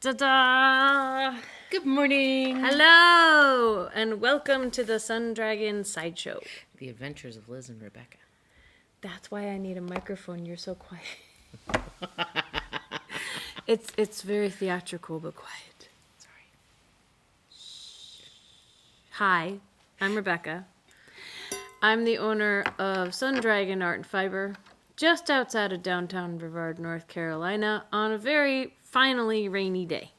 Ta-da! Good morning. Hello, and welcome to the Sun Dragon Sideshow. The Adventures of Liz and Rebecca. That's why I need a microphone. You're so quiet. It's very theatrical, but quiet. Sorry. Hi, I'm Rebecca. I'm the owner of Sun Dragon Art and Fiber, just outside of downtown Brevard, North Carolina, on a very finally rainy day.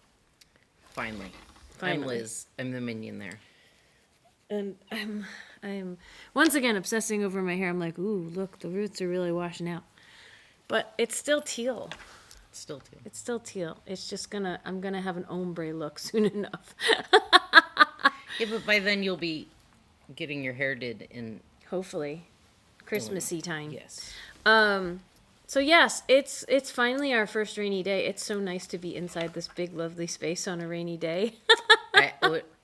Finally. I'm Finally. Liz. I'm the minion there. And I'm once again obsessing over my hair. I'm like, ooh, look, the roots are really washing out. But it's still teal. Still too. It's still teal. It's just I'm gonna have an ombre look soon enough. Yeah, but by then you'll be getting your hair did in... Hopefully. Christmassy time. Yes. So yes, it's finally our first rainy day. It's so nice to be inside this big, lovely space on a rainy day.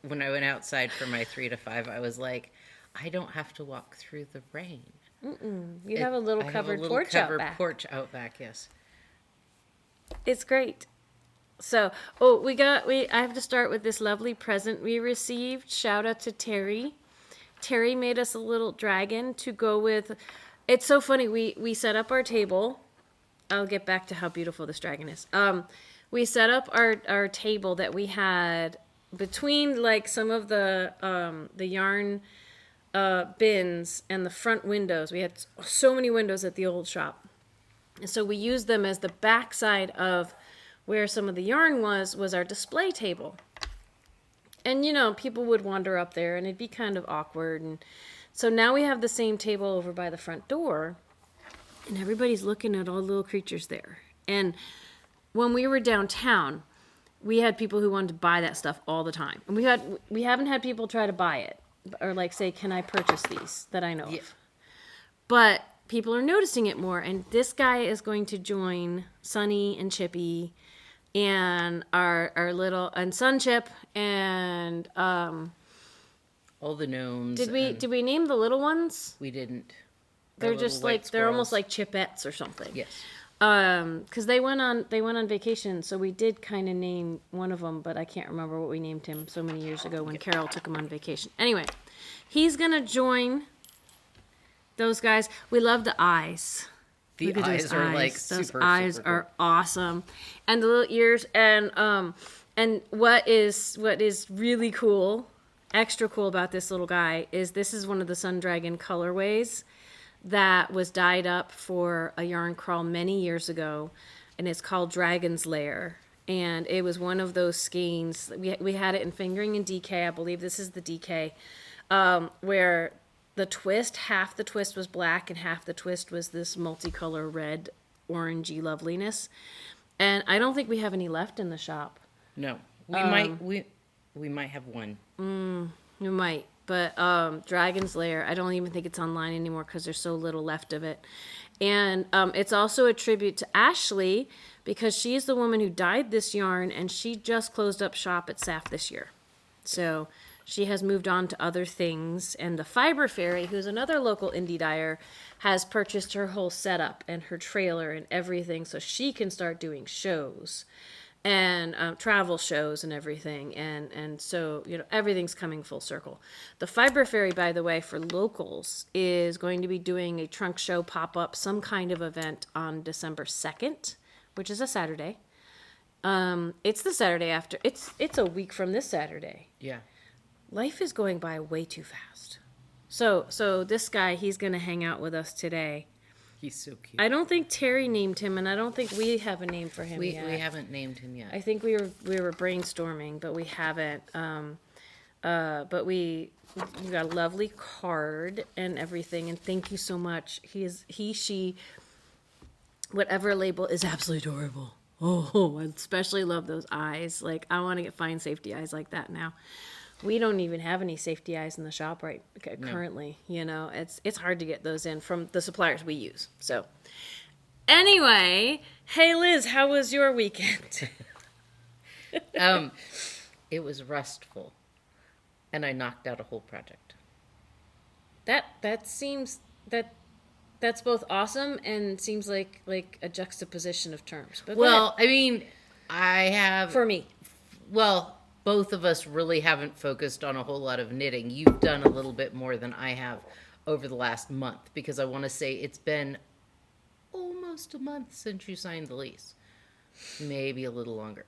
When I went outside for my 3 to 5, I was like, I don't have to walk through the rain. You have a little covered porch out back. Porch out back, yes. It's great. So, I have to start with this lovely present we received. Shout out to Terry. Terry made us a little dragon to go with. It's so funny. We set up our table. I'll get back to how beautiful this dragon is. We set up our table that we had between like some of the yarn bins and the front windows. We had so many windows at the old shop. And so we used them as the backside of where some of the yarn was our display table. And, you know, people would wander up there and it'd be kind of awkward. And so now we have the same table over by the front door and everybody's looking at all the little creatures there. And when we were downtown, we had people who wanted to buy that stuff all the time. And we haven't had people try to buy it or like say, can I purchase these that I know of? But people are noticing it more. And this guy is going to join Sunny and Chippy and our little and Sunchip and all the gnomes. Did we name the little ones? We didn't. They're just like they're almost like Chipettes or something. Yes. Because they went on vacation, so we did kind of name one of them, but I can't remember what we named him so many years ago when Carol took him on vacation. Anyway, he's gonna join those guys. We love the eyes. The eyes are like those super. eyes super are awesome, and the little ears and what is really cool, extra cool about this little guy is this is one of the Sun Dragon colorways that was dyed up for a yarn crawl many years ago, and it's called Dragon's Lair, and it was one of those skeins. We had it in Fingering and DK. I believe this is the DK, where the twist, half the twist was black and half the twist was this multicolor red, orangey loveliness. And I don't think we have any left in the shop. No, we might have one. We might, but Dragon's Lair, I don't even think it's online anymore because there's so little left of it. And it's also a tribute to Ashley because she's the woman who dyed this yarn and she just closed up shop at SAF this year. So she has moved on to other things, and the Fiber Fairy, who's another local indie dyer, has purchased her whole setup and her trailer and everything so she can start doing shows and travel shows and everything. And so, you know, everything's coming full circle. The Fiber Fairy, by the way, for locals, is going to be doing a trunk show pop-up, some kind of event on December 2nd, which is a Saturday. It's the Saturday after. It's a week from this Saturday. Yeah. Life is going by way too fast. So this guy, he's going to hang out with us today. He's so cute. I don't think Terry named him, and I don't think we have a name for him yet. We haven't named him yet. I think we were brainstorming, but we haven't. But we got a lovely card and everything, and thank you so much. She, whatever label is absolutely adorable. Oh, I especially love those eyes. Like, I want to get fine safety eyes like that now. We don't even have any safety eyes in the shop currently. You know, it's hard to get those in from the suppliers we use. So, anyway, hey Liz, how was your weekend? It was restful, and I knocked out a whole project. That seems that That's both awesome and seems like a juxtaposition of terms. But Well, I mean, I have... for me. Well, both of us really haven't focused on a whole lot of knitting. You've done a little bit more than I have over the last month, because I want to say it's been almost a month since you signed the lease. Maybe a little longer.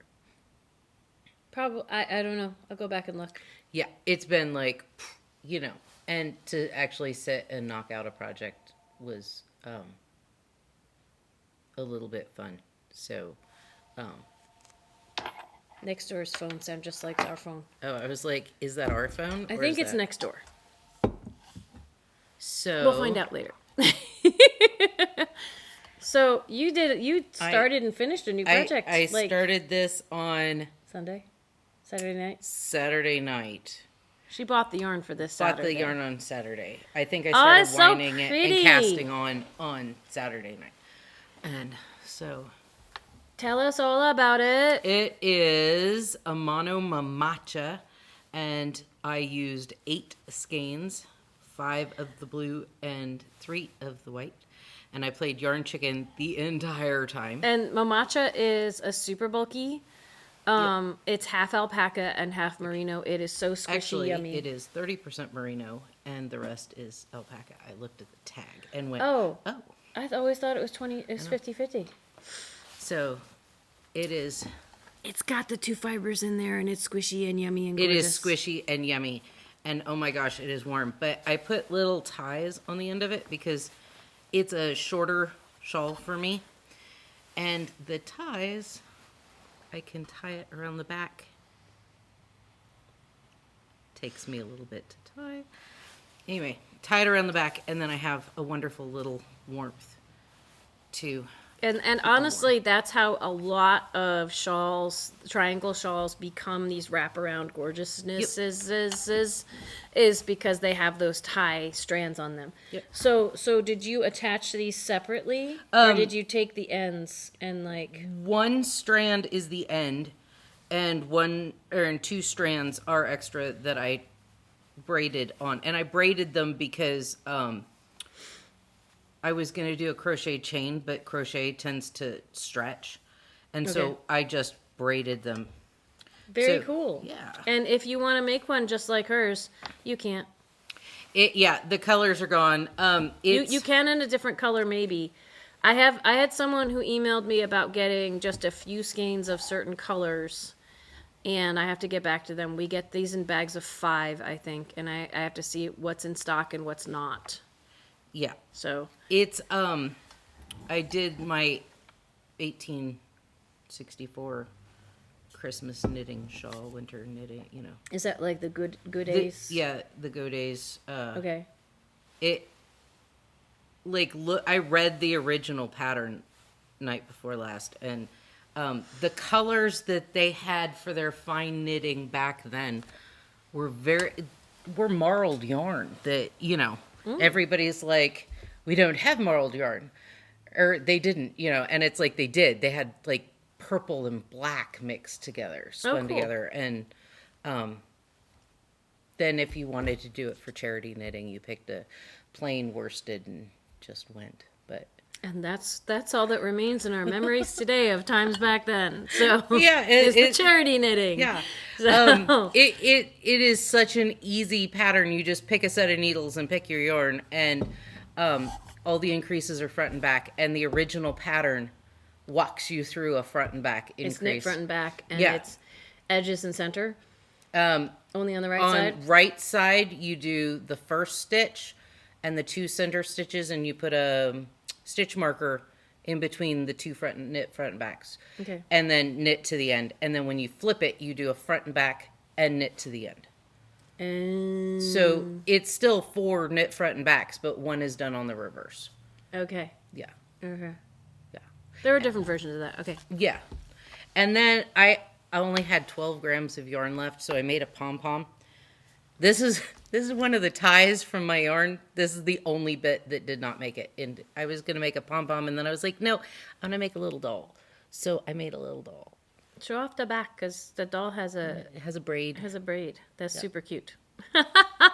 Probably, I don't know. I'll go back and look. Yeah, it's been like, and to actually sit and knock out a project was a little bit fun. So, Next door's phone sound just like our phone. oh, I was like, is that our phone? I or think is it's that... next door. So We'll find out later. So you started and finished a new project. I started this on Saturday night. She bought the yarn for this Saturday. Bought the yarn on Saturday. I think I started winding it and casting on Saturday night. And so... Tell us all about it. It is a mono mamacha, and I used 8 skeins, 5 of the blue and 3 of the white. And I played yarn chicken the entire time. And mamacha is a super bulky. It's half alpaca and half merino. It is so squishy, Actually, yummy. it is 30% merino, and the rest is alpaca. I looked at the tag and went, oh. I always thought it was 50-50. So it is. It's got the 2 fibers in there, and it's squishy and yummy and gorgeous. It is squishy and yummy. And oh my gosh, it is warm. But I put little ties on the end of it because it's a shorter shawl for me. And the ties, I can tie it around the back. Takes me a little bit to tie. Anyway, tie it around the back, and then I have a wonderful little warmth to... And honestly, that's how a lot of shawls, triangle shawls, become these wraparound gorgeousnesses, is because they have those tie strands on them. Yep. So did you attach these separately, or did you take the ends and like... One strand is the end, and 2 strands are extra that I braided on. And I braided them because... I was going to do a crochet chain, but crochet tends to stretch. And so I just braided them. Very cool. Yeah. And if you want to make one just like hers, you can't. The colors are gone. You can in a different color maybe. I had someone who emailed me about getting just a few skeins of certain colors, and I have to get back to them. We get these in bags of 5, I think, and I have to see what's in stock and what's not. Yeah. So it's I did my 1864 Christmas knitting shawl, winter knitting, Is that like the Godeys? The Godeys. Okay. It I read the original pattern night before last, and the colors that they had for their fine knitting back then were marled yarn that, everybody's like, we don't have marled yarn. Or they didn't, and it's like they did. They had like purple and black mixed together, spun together. And then if you wanted to do it for charity knitting, you picked a plain worsted and just went. And that's all that remains in our memories today of times back then. So yeah, it's the charity knitting. Yeah, so. It is such an easy pattern. You just pick a set of needles and pick your yarn, and all the increases are front and back. And the original pattern walks you through a front and back increase. It's knit front and back, and it's edges and center. Only on the right side. On right side, you do the first stitch and the 2 center stitches, and you put a stitch marker in between the 2 front and backs. Okay. And then knit to the end. And then when you flip it, you do a front and back and knit to the end. So it's still 4 knit front and backs, but one is done on the reverse. Okay. Yeah. Okay. Yeah. There are different versions of that. Okay. Yeah. And then I only had 12 grams of yarn left, so I made a pom-pom. This is one of the ties from my yarn. This is the only bit that did not make it. And I was going to make a pom-pom, and then I was like, no, I'm going to make a little doll. So I made a little doll. Show off the back, because the doll has a braid. That's super cute.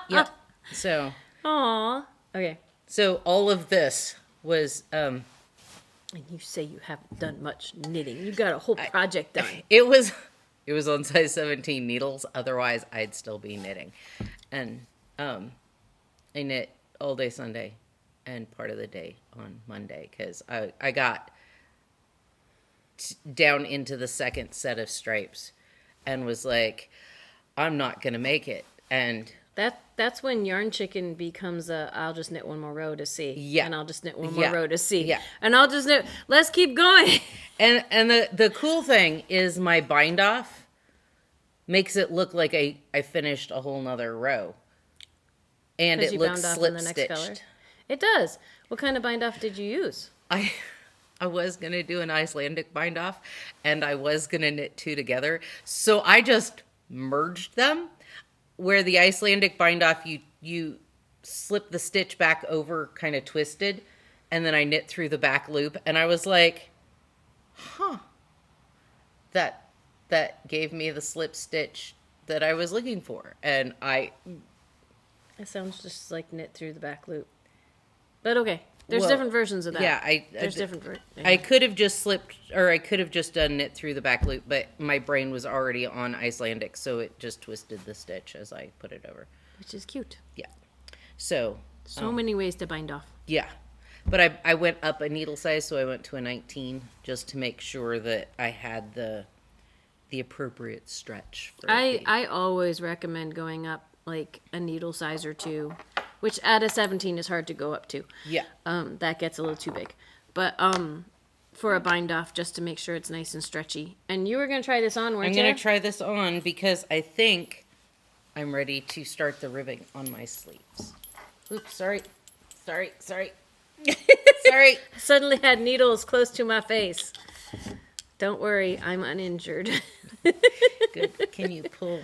Yep. So. Aw. Okay. So all of this was And you say you haven't done much knitting. You got a whole project done. it was on size 17 needles. Otherwise, I'd still be knitting. And I knit all day Sunday and part of the day on Monday because I got down into the second set of stripes and was like, I'm not gonna make it. And That's when yarn chicken becomes I'll just knit one more row to see. Yeah. And I'll just knit one more Yeah. row to see. Yeah. And I'll just knit. Let's keep going. and the cool thing is my bind off makes it look like I finished a whole nother row. And it you looks bound off in slip the next color. stitched. It does. What kind of bind off did you use? I was going to do an Icelandic bind off and I was going to knit two together. So I just merged them where the Icelandic bind off, you slip the stitch back over kind of twisted and then I knit through the back loop and I was like, that gave me the slip stitch that I was looking for. And It sounds just like knit through the back loop. But okay. There's Well, different versions of that. yeah, There's different versions. I could have just slipped, or I could have just done knit through the back loop, but my brain was already on Icelandic, so it just twisted the stitch as I put it over. Which is cute. Yeah. So Many ways to bind off. yeah. But I went up a needle size, so I went to a 19 just to make sure that I had the appropriate stretch. For I always recommend going up like a needle size or two, which at a 17 is hard to go up to. Yeah. That gets a little too big. But for a bind off, just to make sure it's nice and stretchy. And you were going to try this on, weren't I'm you? going to try this on because I think I'm ready to start the ribbing on my sleeves. Oops, sorry. Sorry. Suddenly had needles close to my face. Don't worry, I'm uninjured. Good. Can you pull?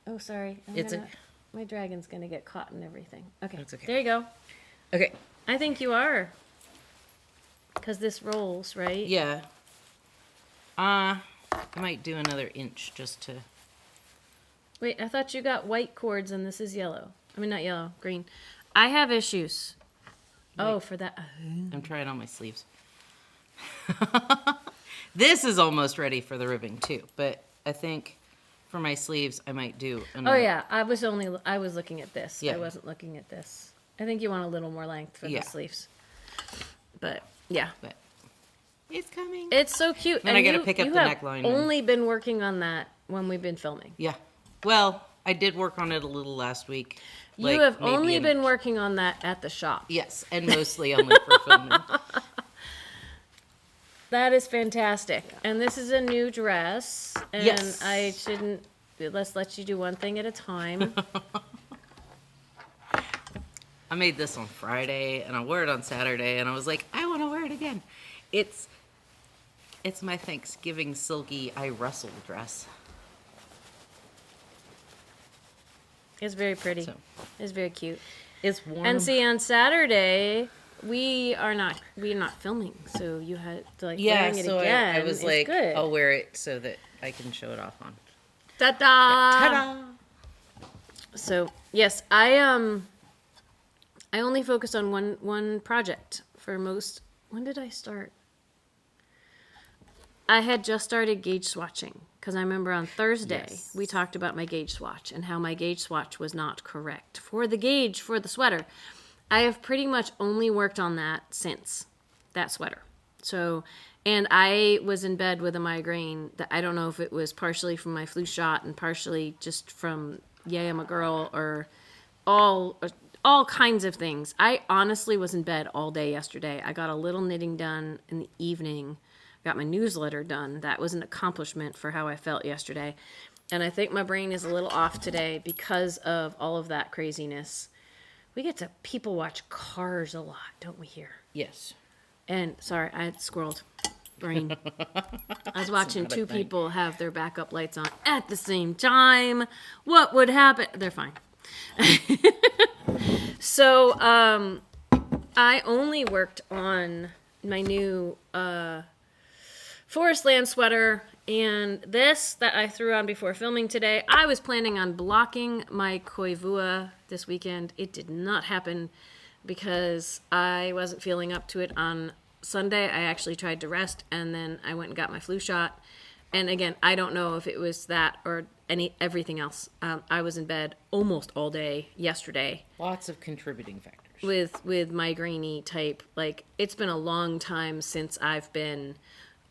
Oh, sorry. It's my dragon's going to get caught in everything. Okay. That's okay. There you go. Okay. I think you are. Because this rolls, right? Yeah. I might do another inch just to. Wait, I thought you got white cords and this is yellow. I mean, not yellow, green. I have issues. Oh, for that. I'm trying on my sleeves. This is almost ready for the ribbing too, but I think for my sleeves I might do another. Oh yeah, I was looking at this. Yeah. I wasn't looking at this. I think you want a little more length for Yeah. the sleeves. But yeah, But it's coming. it's so cute. Then I gotta pick up you the have neckline and- only been working on that when we've been filming. Yeah. Well, I did work on it a little last week. You have maybe only an been inch. working on that at the shop. Yes, and mostly only for filming. That is fantastic. And this is a new dress. And Yes. let's let you do one thing at a time. I made this on Friday and I wore it on Saturday and I was like, I want to wear it again. It's my Thanksgiving silky I Russell dress. It's very pretty. So. It's very cute. It's warm. And see, on Saturday, we're not filming, so you had to wearing it so again. I was is like, good. I'll wear it so that I can show it off on. Ta-da! Ta-da! So yes, I only focused on one project for most. When did I start? I had just started gauge swatching because I remember on Thursday Yes. we talked about my gauge swatch and how my gauge swatch was not correct for the gauge for the sweater. I have pretty much only worked on that since that sweater. So, and I was in bed with a migraine that I don't know if it was partially from my flu shot and partially just from yay, I'm a girl, or all kinds of things. I honestly was in bed all day yesterday. I got a little knitting done in the evening. Got my newsletter done. That was an accomplishment for how I felt yesterday. And I think my brain is a little off today because of all of that craziness. We get to people watch cars a lot, don't we here? Yes. And sorry, I had squirreled brain. I was watching not a two thing. people have their backup lights on at the same time. What would happen? They're fine. So, I only worked on my new Forestland sweater and this that I threw on before filming today. I was planning on blocking my Koivua this weekend. It did not happen. because I wasn't feeling up to it on Sunday. I actually tried to rest, and then I went and got my flu shot. And again, I don't know if it was that or everything else. I was in bed almost all day yesterday Lots of contributing factors. with migraine-y type. Like, it's been a long time since I've been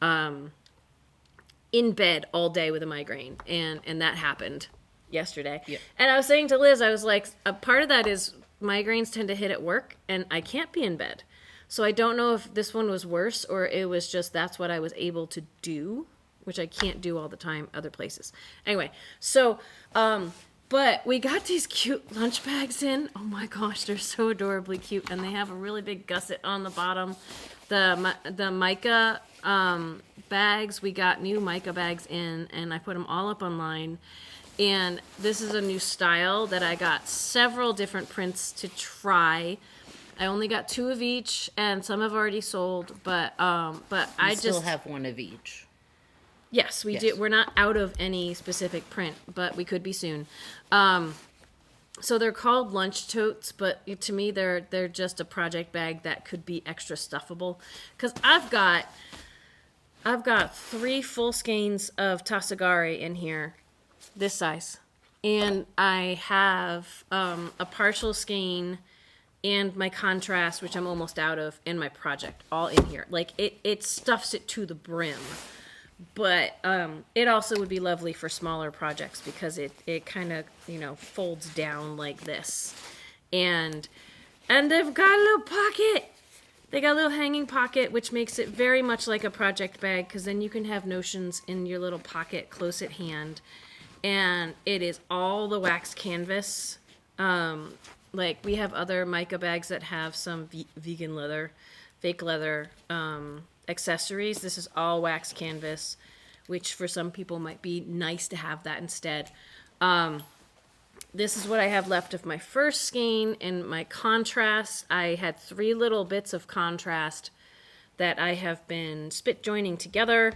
in bed all day with a migraine, and that happened yesterday. Yep. And I was saying to Liz, I was like, a part of that is migraines tend to hit at work, and I can't be in bed. So I don't know if this one was worse or it was just that's what I was able to do, which I can't do all the time other places. Anyway, so but we got these cute lunch bags in. Oh my gosh, they're so adorably cute, and they have a really big gusset on the bottom. The mica bags, we got new mica bags in, and I put them all up online. And this is a new style that I got several different prints to try. I only got 2 of each, and some have already sold. But I still just have one of each. yes, we Yes. do. We're not out of any specific print, but we could be soon. So they're called lunch totes, but to me they're just a project bag that could be extra stuffable. Because I've got 3 full skeins of Tasagari in here, this size, and I have a partial skein and my contrast, which I'm almost out of, and my project all in here. Like it stuffs it to the brim. But it also would be lovely for smaller projects because it kind of, folds down like this. And they've got a little pocket. They got a little hanging pocket, which makes it very much like a project bag because then you can have notions in your little pocket close at hand. And it is all the wax canvas. Like we have other mica bags that have some vegan leather, fake leather, accessories. This is all wax canvas, which for some people might be nice to have that instead. This is what I have left of my first skein and my contrast. I had 3 little bits of contrast that I have been spit joining together,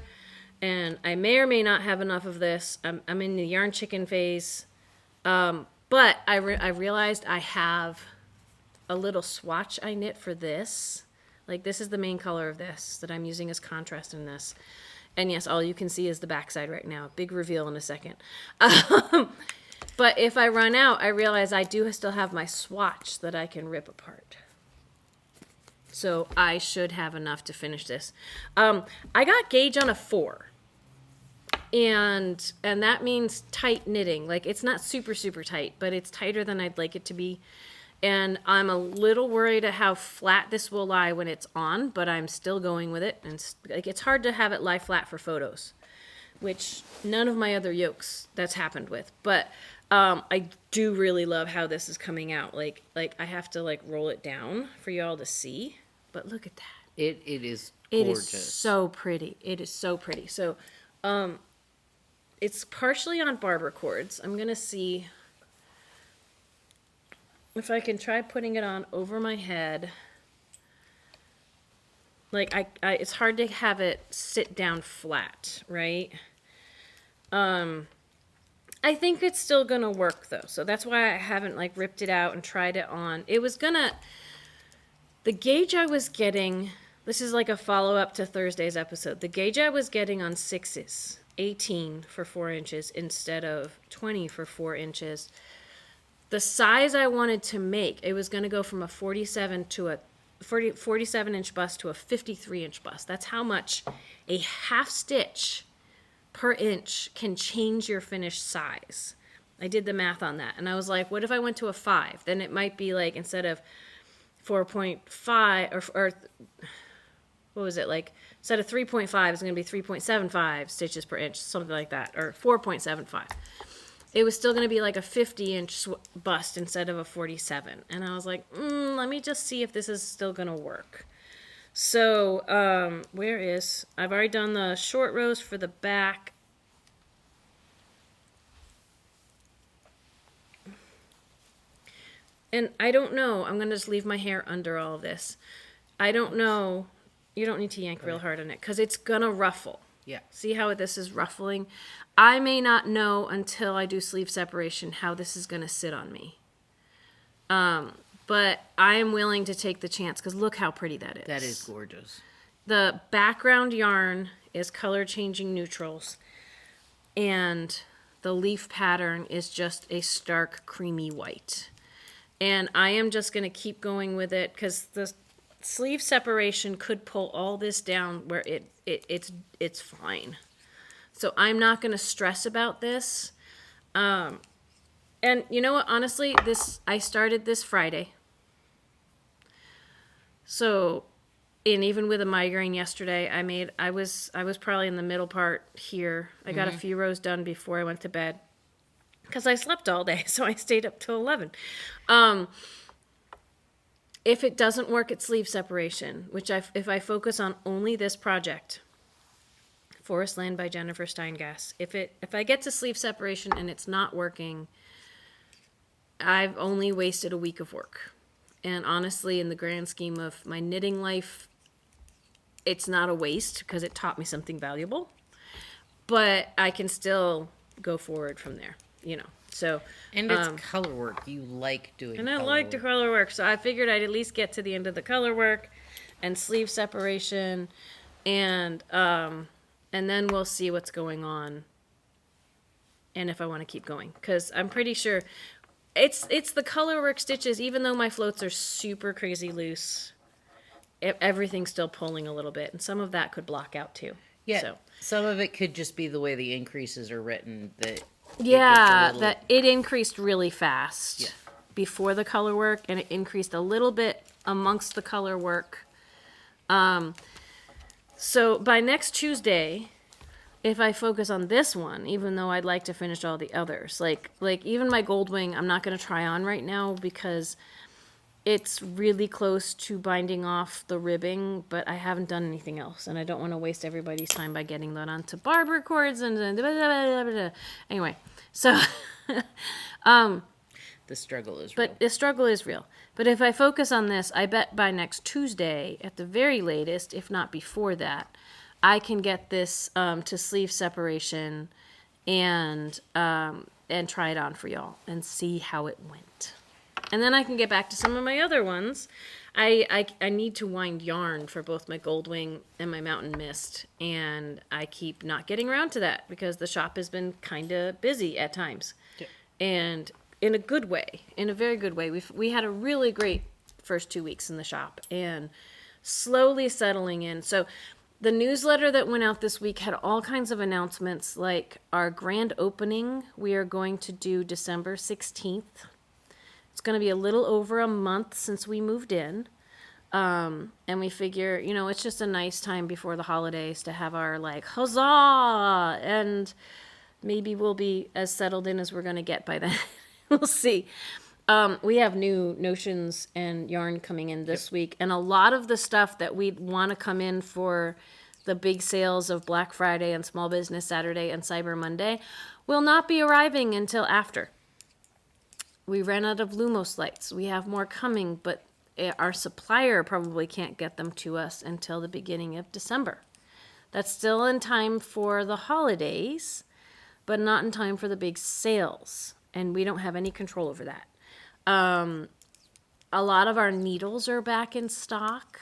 and I may or may not have enough of this. I'm in the yarn chicken phase, but I realized I have a little swatch I knit for this. Like, this is the main color of this that I'm using as contrast in this. And yes, all you can see is the backside right now. Big reveal in a second. But if I run out, I realize I do still have my swatch that I can rip apart. So I should have enough to finish this. I got gauge on a 4. And that means tight knitting. Like, it's not super, super tight, but it's tighter than I'd like it to be. And I'm a little worried at how flat this will lie when it's on, but I'm still going with it. And like, it's hard to have it lie flat for photos, which none of my other yokes that's happened with. But I do really love how this is coming out. Like I have to like roll it down for y'all to see. But look at that. It is It gorgeous. is so pretty. It is so pretty. So it's partially on barber cords. I'm going to see if I can try putting it on over my head. Like, I it's hard to have it sit down flat, right? I think it's still gonna work though, so that's why I haven't like ripped it out and tried it on. The gauge I was getting, this is like a follow-up to Thursday's episode. The gauge I was getting on 6s, 18 for 4 inches instead of 20 for 4 inches. The size I wanted to make, it was going to go from a 47 inch bust to a 53 inch bust. That's how much a half stitch per inch can change your finished size. I did the math on that. And I was like, what if I went to a 5? Then it might be like, instead of 4.5 or what was it, like instead of 3.5 it's going to be 3.75 stitches per inch, something like that, or 4.75. It was still going to be like a 50-inch bust instead of a 47. And I was like, let me just see if this is still going to work. So, I've already done the short rows for the back. And I don't know. I'm going to just leave my hair under all of this. I don't know. You don't need to yank real hard on it because it's going to ruffle. Yeah. See how this is ruffling? I may not know until I do sleeve separation how this is going to sit on me. but I am willing to take the chance because look how pretty that is. That is gorgeous. The background yarn is color changing neutrals, and the leaf pattern is just a stark creamy white. And I am just going to keep going with it because the sleeve separation could pull all this down where it's fine. So I'm not going to stress about this. And you know what? Honestly, I started this Friday. So, and even with a migraine yesterday, I was probably in the middle part here. I got a few rows done before I went to bed because I slept all day, so I stayed up till 11. If it doesn't work at sleeve separation, if I focus on only this project, Forestland by Jennifer Steingass, if I get to sleeve separation and it's not working, I've only wasted a week of work. And honestly, in the grand scheme of my knitting life, it's not a waste because it taught me something valuable. But I can still go forward from there, So, And it's color work. You like doing and I color like the work. color work, so I figured I'd at least get to the end of the color work and sleeve separation, and then we'll see what's going on, and if I want to keep going, because I'm pretty sure it's the color work stitches. Even though my floats are super crazy loose, everything's still pulling a little bit, and some of that could block out too. Yeah. So. Some of it could just be the way the increases are written that. Yeah, little... that it increased really fast Yeah. before the color work, and it increased a little bit amongst the color work. So by next Tuesday, if I focus on this one, even though I'd like to finish all the others, like even my gold wing, I'm not going to try on right now because it's really close to binding off the ribbing, but I haven't done anything else, and I don't want to waste everybody's time by getting that onto barber cords and anyway. So, The struggle is but real. the struggle is real. But if I focus on this, I bet by next Tuesday, at the very latest, if not before that, I can get this to sleeve separation and try it on for y'all and see how it went. And then I can get back to some of my other ones. I need to wind yarn for both my Goldwing and my Mountain Mist, and I keep not getting around to that because the shop has been kind of busy at times. Yeah. And in a good way, in a very good way. We had a really great first 2 weeks in the shop and slowly settling in. So the newsletter that went out this week had all kinds of announcements, like our grand opening we are going to do December 16th. It's going to be a little over a month since we moved in. And we figure, it's just a nice time before the holidays to have our huzzah! And maybe we'll be as settled in as we're going to get by then. We'll see. We have new notions and yarn coming in this week. And a lot of the stuff that we'd want to come in for the big sales of Black Friday and Small Business Saturday and Cyber Monday will not be arriving until after. We ran out of Lumos lights. We have more coming, but our supplier probably can't get them to us until the beginning of December. That's still in time for the holidays, but not in time for the big sales. And we don't have any control over that. A lot of our needles are back in stock,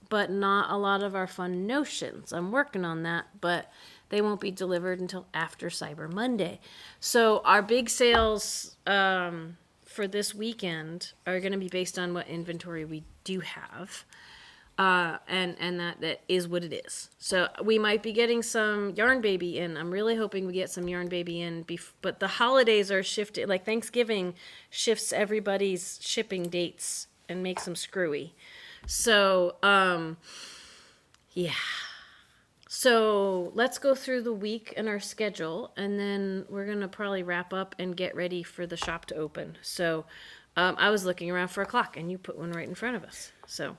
but not a lot of our fun notions. I'm working on that, but they won't be delivered until after Cyber Monday. So our big sales for this weekend are going to be based on what inventory we do have. And that is what it is. So we might be getting some Yarn Baby in. I'm really hoping we get some Yarn Baby in. But the holidays are shifted. Like Thanksgiving shifts everybody's shipping dates and makes them screwy. So, yeah. So let's go through the week and our schedule, and then we're going to probably wrap up and get ready for the shop to open. So I was looking around for a clock, and you put one right in front of us. So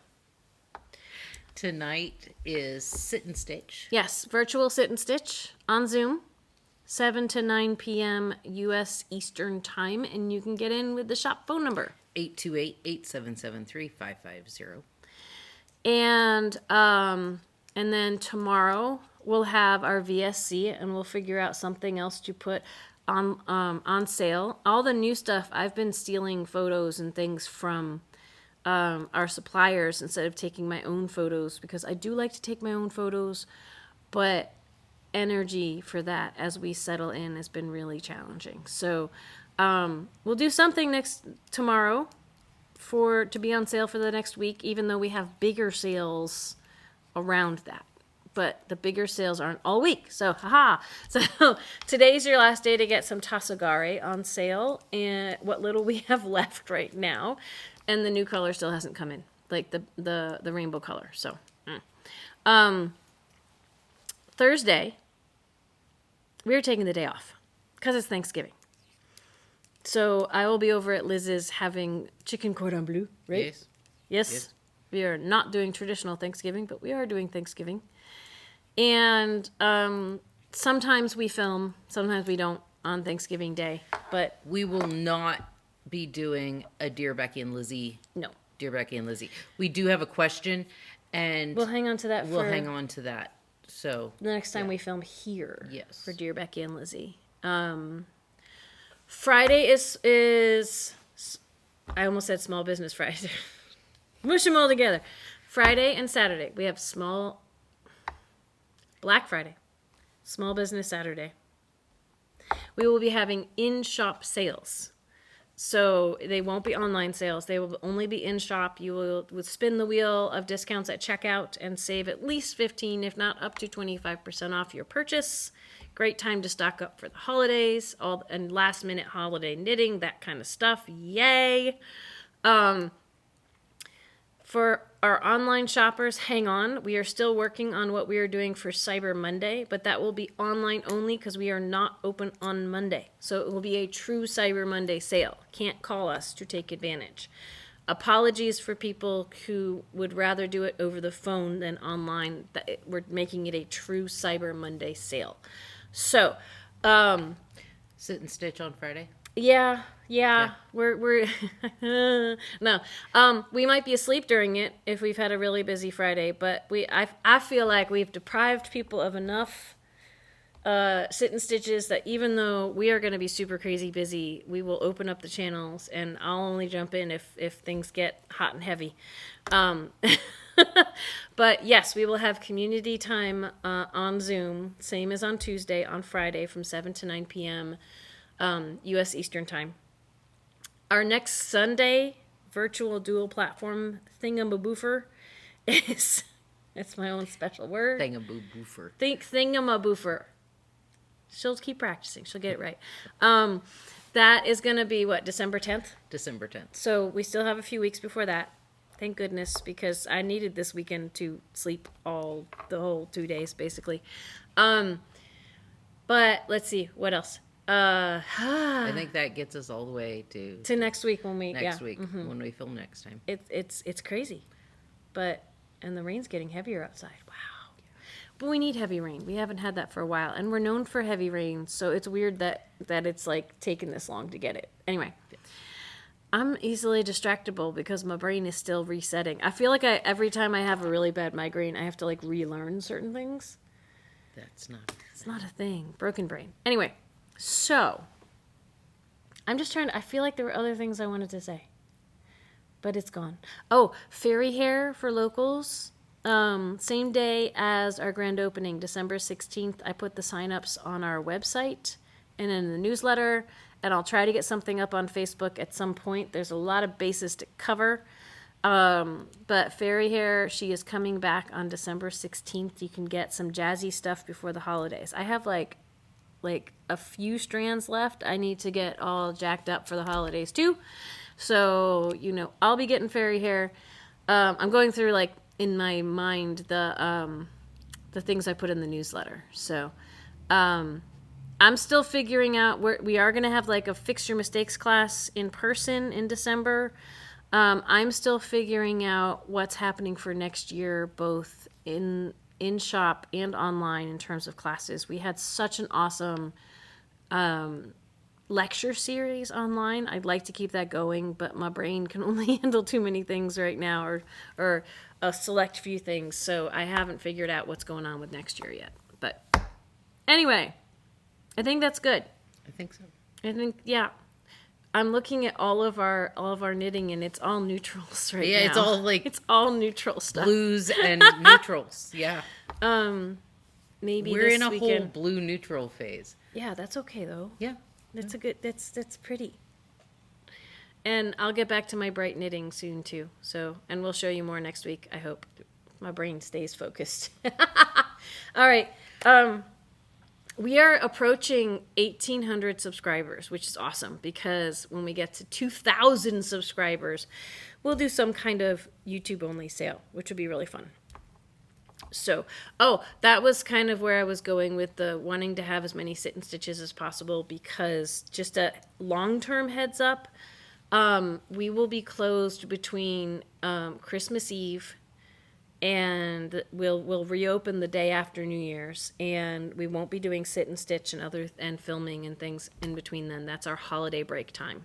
tonight is Sit and Stitch. yes, virtual Sit and Stitch on Zoom, 7 to 9 p.m. U.S. Eastern Time, and you can get in with the shop phone number. 828-8773-550. And then tomorrow we'll have our VSC, and we'll figure out something else to put on sale. All the new stuff, I've been stealing photos and things from our suppliers instead of taking my own photos, because I do like to take my own photos, but energy for that as we settle in has been really challenging. So we'll do something tomorrow to be on sale for the next week, even though we have bigger sales around that. But the bigger sales aren't all week. So, haha. So, today's your last day to get some Tasogare on sale, and what little we have left right now. And the new color still hasn't come in, like the rainbow color. So, Thursday, we're taking the day off because it's Thanksgiving. So, I will be over at Liz's having chicken cordon bleu, right? Yes. We are not doing traditional Thanksgiving, but we are doing Thanksgiving. And sometimes we film, sometimes we don't on Thanksgiving Day. But we will not be doing a Dear Becky and Lizzie. No. Dear Becky and Lizzie. We do have a question, and we'll hang on to that. We'll hang on to that. So the next time we film here, yes, for Dear Becky and Lizzie. Friday is I almost said Small Business Friday. Mush them all together. Friday and Saturday we have Black Friday, Small Business Saturday. We will be having in-shop sales. So they won't be online sales. They will only be in-shop. You will spin the wheel of discounts at checkout and save at least 15, if not up to 25% off your purchase. Great time to stock up for the holidays, and last-minute holiday knitting, that kind of stuff. Yay! For our online shoppers, hang on. We are still working on what we are doing for Cyber Monday, but that will be online only because we are not open on Monday. So it will be a true Cyber Monday sale. Can't call us to take advantage. Apologies for people who would rather do it over the phone than online. We're making it a true Cyber Monday sale. So, sit and stitch on Friday. Yeah. We're no. We might be asleep during it if we've had a really busy Friday, but I feel like we've deprived people of enough sit and stitches that even though we are going to be super crazy busy, we will open up the channels and I'll only jump in if things get hot and heavy. But yes, we will have community time on Zoom, same as on Tuesday, on Friday from 7 to 9 p.m. U.S. Eastern Time. Our next Sunday virtual dual platform thingamaboofer it's my own special word. Thingamaboofer. Thingamaboofer. She'll keep practicing. She'll get it right. That is going to be December 10th? December 10th. So we still have a few weeks before that. Thank goodness, because I needed this weekend to sleep the whole 2 days, basically. But let's see, what else? I think that gets us all the way to next week when we when we film next time. It's crazy, and the rain's getting heavier outside. Wow, but we need heavy rain. We haven't had that for a while, and we're known for heavy rain, so it's weird that it's like taking this long to get it. Anyway, I'm easily distractible because my brain is still resetting. I feel like every time I have a really bad migraine, I have to relearn certain things. It's not a thing. Broken brain. Anyway. So, I'm just I feel like there were other things I wanted to say, but it's gone. Oh, fairy hair for locals. Same day as our grand opening, December 16th, I put the sign-ups on our website and in the newsletter, and I'll try to get something up on Facebook at some point. There's a lot of bases to cover. But fairy hair, she is coming back on December 16th. You can get some jazzy stuff before the holidays. I have like a few strands left. I need to get all jacked up for the holidays too. So, I'll be getting fairy hair. I'm going through in my mind the things I put in the newsletter. So, I'm still figuring out where we are going to have a Fix Your Mistakes class in person in December. I'm still figuring out what's happening for next year, both in shop and online in terms of classes. We had such an awesome lecture series online. I'd like to keep that going, but my brain can only handle too many things right now, or a select few things. So I haven't figured out what's going on with next year yet. But anyway, I think that's good. I think so. I think, yeah. I'm looking at all of our knitting, and it's all neutrals right now. Yeah, it's all like it's all neutral stuff. blues and neutrals. Yeah. Maybe We're this in a whole weekend. blue neutral phase. Yeah, that's okay though. Yeah. That's a good. That's pretty. And I'll get back to my bright knitting soon too. So, and we'll show you more next week. I hope my brain stays focused. All right. We are approaching 1,800 subscribers, which is awesome because when we get to 2,000 subscribers, we'll do some kind of YouTube only sale, which would be really fun. So, that was kind of where I was going with the wanting to have as many sit and stitches as possible, because just a long-term heads up, we will be closed between Christmas Eve and we'll reopen the day after New Year's, and we won't be doing sit and stitch and filming and things in between then. That's our holiday break time.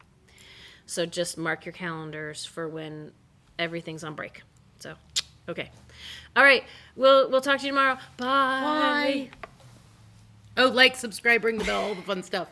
So just mark your calendars for when everything's on break. So, okay. All right. We'll talk to you tomorrow. Bye. Bye. Oh, like, subscribe, ring the bell, all the fun stuff.